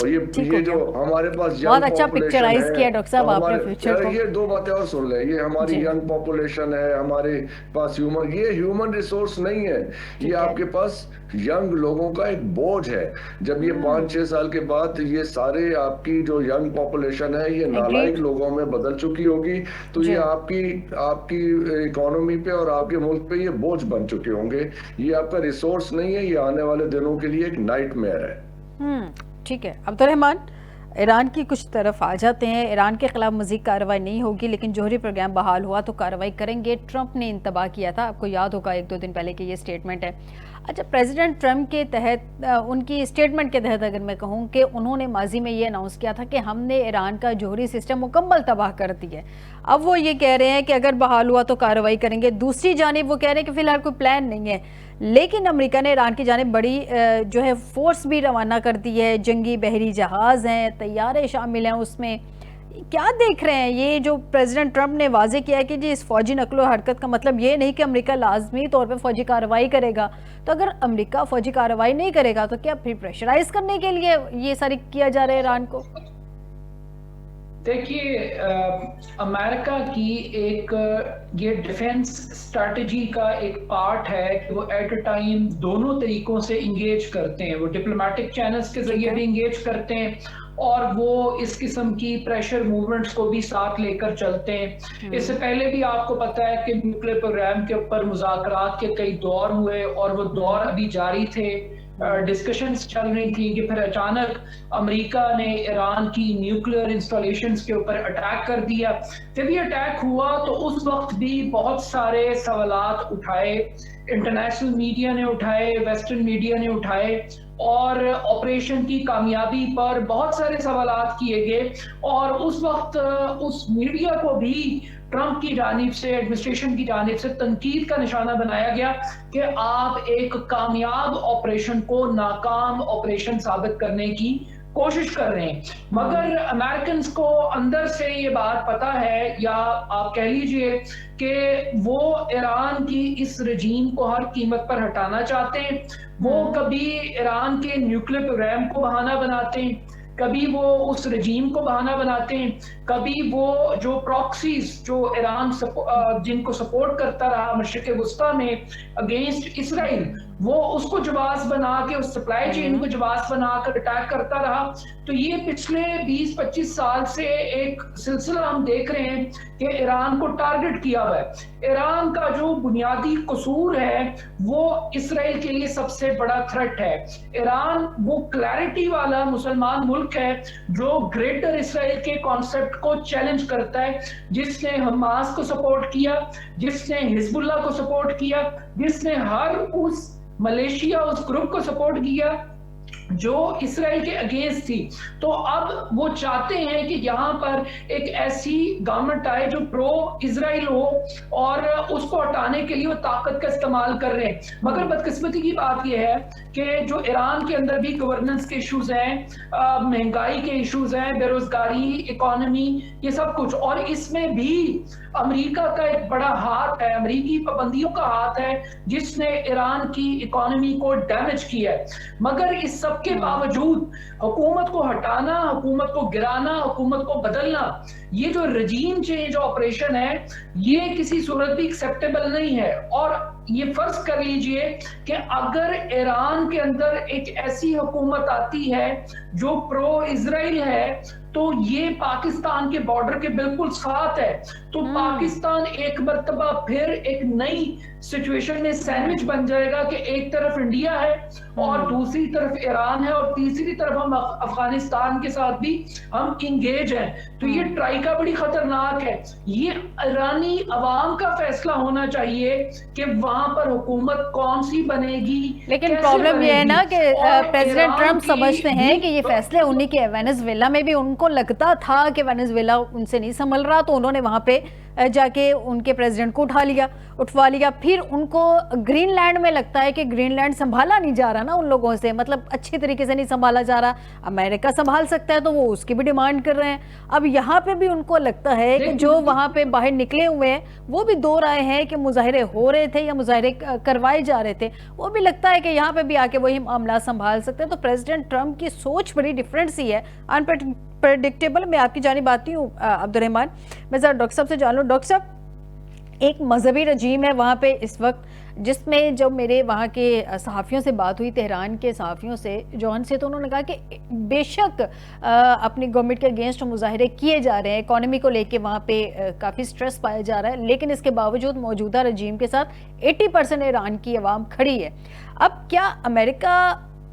اور یہ جو ہمارے پاس بہت اچھا پکچرائز کیا ڈاکٹر صاحب آپ نے فیوچر کو. یہ دو باتیں اور سن لیں, یہ ہماری ینگ پاپولیشن ہے, ہمارے پاس یہ ہیومن ریسورس نہیں ہے, یہ آپ کے پاس ینگ لوگوں کا ایک بوجھ ہے. جب یہ 5-6 سال کے بعد یہ سارے آپ کی جو ینگ پاپولیشن ہے یہ نالائق لوگوں میں بدل چکی ہوگی, تو یہ آپ کی اکانومی پہ اور آپ کے ملک پہ یہ بوجھ بن چکے ہوں گے. یہ آپ کا ریسورس نہیں ہے, یہ آنے والے دنوں کے لیے ایک نائٹ میئر ہے. ٹھیک ہے عبدالرحمن, ایران کی کچھ طرف آ جاتے ہیں. ایران کے خلاف مزید کارروائی نہیں ہوگی لیکن جوہری پروگرام بحال ہوا تو کارروائی کریں گے. ٹرمپ نے انتباہ کیا تھا, آپ کو یاد ہوگا 1-2 دن پہلے کہ یہ سٹیٹمنٹ ہے. اچھا, پریزیڈنٹ ٹرمپ کے تحت, ان کی سٹیٹمنٹ کے تحت اگر میں کہوں کہ انہوں نے ماضی میں یہ اناؤنس کیا تھا کہ ہم نے ایران کا جوہری سسٹم مکمل تباہ کر دی ہے. اب وہ یہ کہہ رہے ہیں کہ اگر بحال ہوا تو کارروائی کریں گے. دوسری جانب وہ کہہ رہے ہیں کہ فی الحال کوئی پلان نہیں ہے, لیکن امریکہ نے ایران کی جانب بڑی جو ہے فورس بھی روانہ کر دی ہے. جنگی بحری جہاز ہیں, طیارے شامل ہیں اس میں. کیا دیکھ رہے ہیں یہ جو پریزیڈنٹ ٹرمپ نے واضح کیا ہے کہ جی اس فوجی نقل و حرکت کا مطلب یہ نہیں کہ امریکہ لازمی طور پہ فوجی کارروائی کرے گا. تو اگر امریکہ فوجی کارروائی نہیں کرے گا تو کیا پھر پریشرائز کرنے کے لیے یہ ساری کیا جا رہا ہے ایران کو؟ دیکھیے, امریکہ کی ایک یہ ڈیفنس اسٹریٹجی کا ایک پارٹ ہے کہ وہ ایٹ اے ٹائم دونوں طریقوں سے انگیج کرتے ہیں. وہ ڈپلومیٹک چینلز کے ذریعے بھی انگیج کرتے ہیں اور وہ اس قسم کی پریشر موومنٹس کو بھی ساتھ لے کر چلتے ہیں. اس سے پہلے بھی آپ کو پتا ہے کہ نیوکلیر پروگرام کے اوپر مذاکرات کے کئی دور ہوئے اور وہ دور ابھی جاری تھے. ڈسکشنز چل رہی تھی کہ پھر اچانک امریکہ نے ایران کی نیوکلیر انسٹالیشنز کے اوپر اٹیک کر دیا. جب یہ اٹیک ہوا تو اس وقت بھی بہت سارے سوالات اٹھائے, انٹرنیشنل میڈیا نے اٹھائے, ویسٹرن میڈیا نے اٹھائے, اور آپریشن کی کامیابی پر بہت سارے سوالات کیے گئے. اور اس وقت اس میڈیا کو بھی ٹرمپ کی جانب سے, ایڈمنسٹریشن کی جانب سے تنقید کا نشانہ بنایا گیا کہ آپ ایک کامیاب آپریشن کو ناکام آپریشن ثابت کرنے کی کوشش کر رہے ہیں. مگر امریکنز کو اندر سے یہ بات پتا ہے, یا آپ کہہ لیجئے کہ وہ ایران کی اس رجیم کو ہر قیمت پر ہٹانا چاہتے ہیں. وہ کبھی ایران کے نیوکلیر پروگرام کو بہانہ بناتے ہیں, کبھی وہ اس رجیم کو بہانہ بناتے ہیں, کبھی وہ جو پراکسیز جو ایران جن کو سپورٹ کرتا رہا مشرق وسطیٰ میں اگینسٹ اسرائیل, وہ اس کو جواز بنا کے, اس سپلائی چین کو جواز بنا کر اٹیک کرتا رہا. تو یہ پچھلے 20-25 سال سے ایک سلسلہ ہم دیکھ رہے ہیں کہ ایران کو ٹارگٹ کیا ہوا ہے. ایران کا جو بنیادی قصور ہے وہ اسرائیل کے لیے سب سے بڑا تھریٹ ہے. ایران وہ کلیرٹی والا مسلمان ملک ہے جو گریٹر اسرائیل کے کانسیپٹ کو چیلنج کرتا ہے, جس نے حماس کو سپورٹ کیا, جس نے حزب اللہ کو سپورٹ کیا, جس نے ہر اس ملیشیا اس گروپ کو سپورٹ کیا جو اسرائیل کے اگینسٹ تھی. تو اب وہ چاہتے ہیں کہ یہاں پر ایک ایسی گورنمنٹ آئے جو پرو اسرائیل ہو, اور اس کو ہٹانے کے لیے وہ طاقت کا استعمال کر رہے ہیں. مگر بدقسمتی کی بات یہ ہے کہ جو ایران کے اندر بھی گورننس کے ایشوز ہیں, مہنگائی کے ایشوز ہیں, بے روزگاری, اکانومی, یہ سب کچھ, اور اس میں بھی امریکہ کا ایک بڑا ہاتھ ہے, امریکی پابندیوں کا ہاتھ ہے جس نے ایران کی اکانومی کو ڈیمیج کیا ہے. مگر اس سب کے باوجود حکومت کو ہٹانا, حکومت کو گرانا, حکومت کو بدلنا, یہ جو رجیم چینج آپریشن ہے یہ کسی صورت بھی ایکسیپٹیبل نہیں ہے. اور یہ فرض کر لیجئے کہ اگر ایران کے اندر ایک ایسی حکومت آتی ہے جو پرو اسرائیل ہے تو یہ پاکستان کے بارڈر کے بالکل ساتھ ہے. تو پاکستان ایک مرتبہ پھر ایک نئی سچویشن میں سینڈوچ بن جائے گا کہ ایک طرف انڈیا ہے اور دوسری طرف ایران ہے اور تیسری طرف ہم افغانستان کے ساتھ بھی ہم انگیج ہیں. تو یہ ٹرائیکا بڑی خطرناک ہے. یہ ایرانی عوام کا فیصلہ ہونا چاہیے کہ وہاں پر حکومت کون سی بنے گی. لیکن پرابلم یہ ہے نا کہ پریزیڈنٹ ٹرمپ سمجھتے ہیں کہ یہ فیصلے انہی کے, وینزویلا میں بھی ان کو لگتا تھا کہ وینزویلا ان سے نہیں سنبھل رہا تو انہوں نے وہاں پہ جا کے ان کے پریزیڈنٹ کو اٹھوا لیا. پھر ان کو گرین لینڈ میں لگتا ہے کہ گرین لینڈ سنبھالا نہیں جا رہا نا ان لوگوں سے, مطلب اچھی طریقے سے نہیں سنبھالا جا رہا. امریکہ سنبھال سکتا ہے تو وہ اس کی بھی ڈیمانڈ کر رہے ہیں. اب یہاں پہ بھی ان کو لگتا ہے کہ جو وہاں پہ باہر نکلے ہوئے ہیں وہ بھی دو رائے ہیں کہ مظاہرے ہو رہے تھے یا مظاہرے کروائے جا رہے تھے, وہ بھی لگتا ہے کہ یہاں پہ بھی آ کے وہی معاملات سنبھال سکتے ہیں. تو پریزیڈنٹ ٹرمپ کی سوچ بڑی ڈیفرنٹ سی ہے, انپریڈکٹیبل. میں آپ کی جانب آتی ہوں عبد الرحمن, میں ذرا ڈاکٹر صاحب سے جان لوں. ڈاکٹر صاحب, ایک مذہبی رجیم ہے وہاں پہ اس وقت, جس میں جب میرے وہاں کے صحافیوں سے بات ہوئی, تہران کے صحافیوں سے, جون سے, تو انہوں نے کہا کہ بے شک اپنی گورنمنٹ کے اگینسٹ مظاہرے کیے جا رہے ہیں, اکانومی کو لے کے وہاں پہ کافی سٹریس پایا جا رہا ہے, لیکن اس کے باوجود موجودہ رجیم کے ساتھ 80% ایران کی عوام کھڑی ہے. اب کیا امریکہ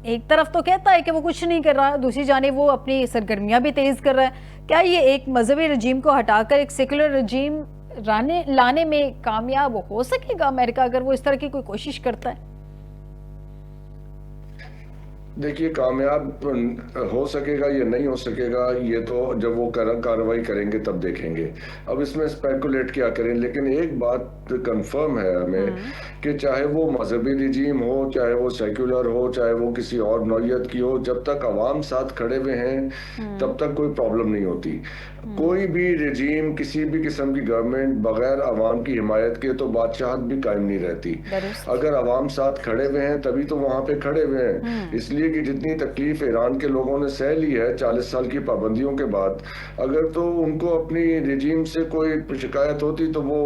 ایک طرف تو کہتا ہے کہ وہ کچھ نہیں کر رہا, دوسری جانب وہ اپنی سرگرمیاں بھی تیز کر رہا ہے, کیا یہ ایک مذہبی رجیم کو ہٹا کر ایک سیکولر رجیم لانے میں کامیاب ہو سکے گا امریکہ اگر وہ اس طرح کی کوئی کوشش کرتا ہے؟ دیکھیے, کامیاب ہو سکے گا یا نہیں ہو سکے گا یہ تو جب وہ کارروائی کریں گے تب دیکھیں گے. اب اس میں اسپیکولیٹ کیا کریں, لیکن ایک بات کنفرم ہے ہمیں کہ چاہے وہ مذہبی رجیم ہو, چاہے وہ سیکولر ہو, چاہے وہ کسی اور نوعیت کی ہو, جب تک عوام ساتھ کھڑے ہوئے ہیں تب تک کوئی پرابلم نہیں ہوتی. کوئی بھی رجیم, کسی بھی قسم کی گورنمنٹ بغیر عوام کی حمایت کے تو بادشاہت بھی قائم نہیں رہتی. اگر عوام ساتھ کھڑے ہوئے ہیں تبھی تو وہاں پہ کھڑے ہوئے ہیں. اس لیے کہ جتنی تکلیف ایران کے لوگوں نے سہ لی ہے 40 سال کی پابندیوں کے بعد, اگر تو ان کو اپنی رجیم سے کوئی شکایت ہوتی تو وہ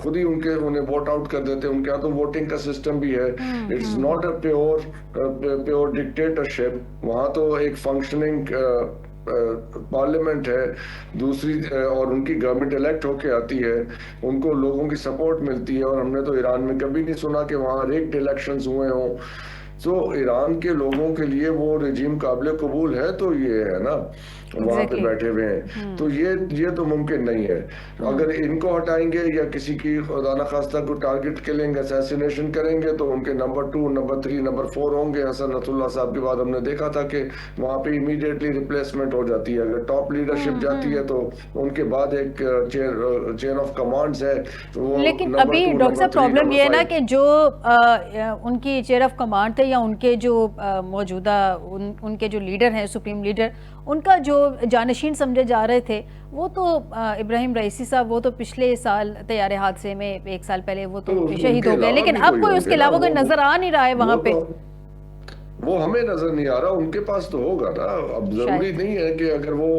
خود ہی انہیں ووٹ آؤٹ کر دیتے. ان کے یہاں تو ووٹنگ کا سسٹم بھی ہے. It's not a pure dictatorship. وہاں تو ایک فنکشننگ پارلیمنٹ ہے دوسری, اور ان کی گورنمنٹ الیکٹ ہو کے آتی ہے, ان کو لوگوں کی سپورٹ ملتی ہے. اور ہم نے تو ایران میں کبھی نہیں سنا کہ وہاں ریگڈ الیکشنز ہوئے ہوں. تو ایران کے لوگوں کے لیے وہ رجیم قابل قبول ہے تو یہ ہے نا وہاں پہ بیٹھے ہوئے ہیں. تو یہ تو ممکن نہیں ہے. اگر ان کو ہٹائیں گے یا کسی کی خدا نخواستہ کو ٹارگٹ کلنگ اسیسینیشن کریں گے تو ان کے نمبر 2, نمبر 3, نمبر 4 ہوں گے. حسن نصر اللہ صاحب کے بعد ہم نے دیکھا تھا کہ وہاں پہ امیڈیٹلی ریپلیسمنٹ ہو جاتی ہے. اگر ٹاپ لیڈرشپ جاتی ہے تو ان کے بعد ایک چین آف کمانڈز ہے. لیکن ابھی ڈاکٹر صاحب پرابلم یہ ہے نا کہ جو ان کی چیئر آف کمانڈ تھے یا ان کے جو موجودہ ان کے جو لیڈر ہیں, سپریم لیڈر, ان کا جو جانشین سمجھے جا رہے تھے وہ تو ابراہیم رئیسی صاحب, وہ تو پچھلے سال طیارے حادثے میں 1 سال پہلے وہ تو شہید ہو گئے. لیکن اب کوئی اس کے علاوہ کوئی نظر آ نہیں رہا ہے وہاں پہ. وہ ہمیں نظر نہیں آ رہا, ان کے پاس تو ہوگا نا. اب ضروری نہیں ہے کہ اگر وہ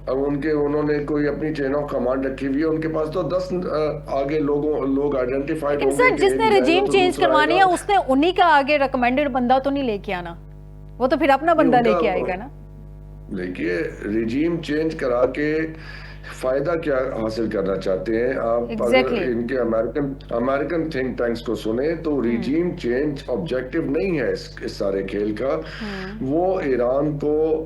انہوں نے کوئی اپنی چین آف کمانڈ رکھی ہوئی ہے, ان کے پاس تو 10 آگے لوگ آئیڈینٹیفائڈ ہوں گے. سر, جس نے رجیم چینج کروانی ہے اس نے انہی کا آگے ریکمینڈڈ بندہ تو نہیں لے کے آنا, وہ تو پھر اپنا بندہ لے کے آئے گا نا. دیکھیے, رجیم چینج کرا کے فائدہ کیا حاصل کرنا چاہتے ہیں آپ؟ اگر ان کے امریکن تھنک ٹینکس کو سنیں تو رجیم چینج آبجیکٹو نہیں ہے اس سارے کھیل کا. وہ ایران کو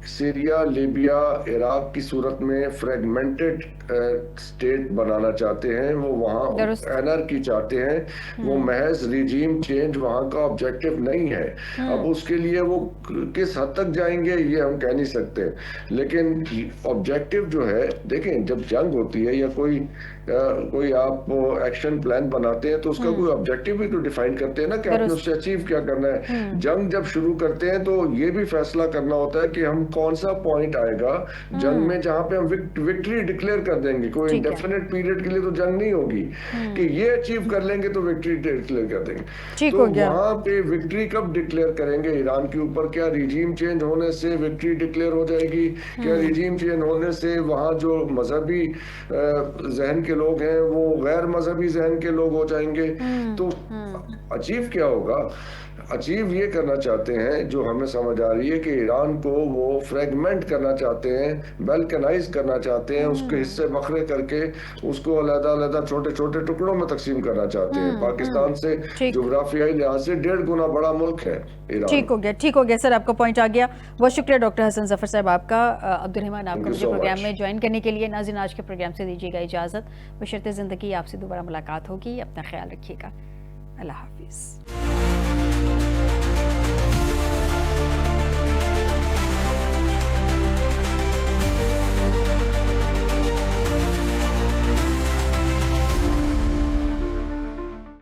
سیریا, لیبیا, عراق کی صورت میں فریگمنٹڈ اسٹیٹ بنانا چاہتے ہیں. وہ وہاں انارکی چاہتے ہیں. وہ محض رجیم چینج وہاں کا آبجیکٹو نہیں ہے. اب اس کے لیے وہ کس حد تک جائیں گے یہ ہم کہہ نہیں سکتے, لیکن آبجیکٹو جو ہے, دیکھیں جب جنگ ہوتی ہے یا کوئی آپ ایکشن پلان بناتے ہیں تو اس کا کوئی آبجیکٹو بھی تو ڈیفائن کرتے ہیں نا کہ آپ نے اس سے اچیو کیا کرنا ہے. جنگ جب شروع کرتے ہیں تو یہ بھی فیصلہ کرنا ہوتا ہے کہ ہم کون سا پوائنٹ آئے گا جنگ میں جہاں پہ ہم وکٹری ڈکلیئر کر دیں گے. کوئی انڈیفینٹ پیریڈ کے لیے تو جنگ نہیں ہوگی کہ یہ اچیو کر لیں گے تو وکٹری ڈکلیئر کر دیں گے. تو وہاں پہ وکٹری کب ڈکلیئر کریں گے ایران کے اوپر؟ کیا رجیم چینج ہونے سے وکٹری ڈکلیئر ہو جائے گی؟ کیا رجیم چینج ہونے سے وہاں جو مذہبی ذہن کے لوگ ہیں وہ غیر مذہبی ذہن کے لوگ ہو جائیں گے؟ تو اچیو کیا ہوگا؟ اچیو یہ کرنا چاہتے ہیں, جو ہمیں سمجھ آ رہی ہے کہ ایران کو وہ فریگمنٹ کرنا چاہتے ہیں, بیلکنائز کرنا چاہتے ہیں, اس کے حصے بکھرے کر کے اس کو علیحدہ چھوٹے چھوٹے ٹکڑوں میں تقسیم کرنا چہتے ہیں. پاکستان سے جغرافیائی لحاظ سے 1.5 گنا بڑا ملک ہے ایران. ٹھیک ہو گیا سر, آپ کا پوائنٹ آ گیا. بہت شکریہ ڈاکٹر حسن ظفر صاحب آپ کا. عبد الرحمن, آپ کو مجھے پروگرام میں جوائن کرنے کے لیے. ناظرین, آج کے پروگرام سے دیجیے گا اجازت. بشرط زندگی آپ سے دوبارہ ملاقات ہوگی. اپنا خیال رکھیے گا. اللہ حافظ.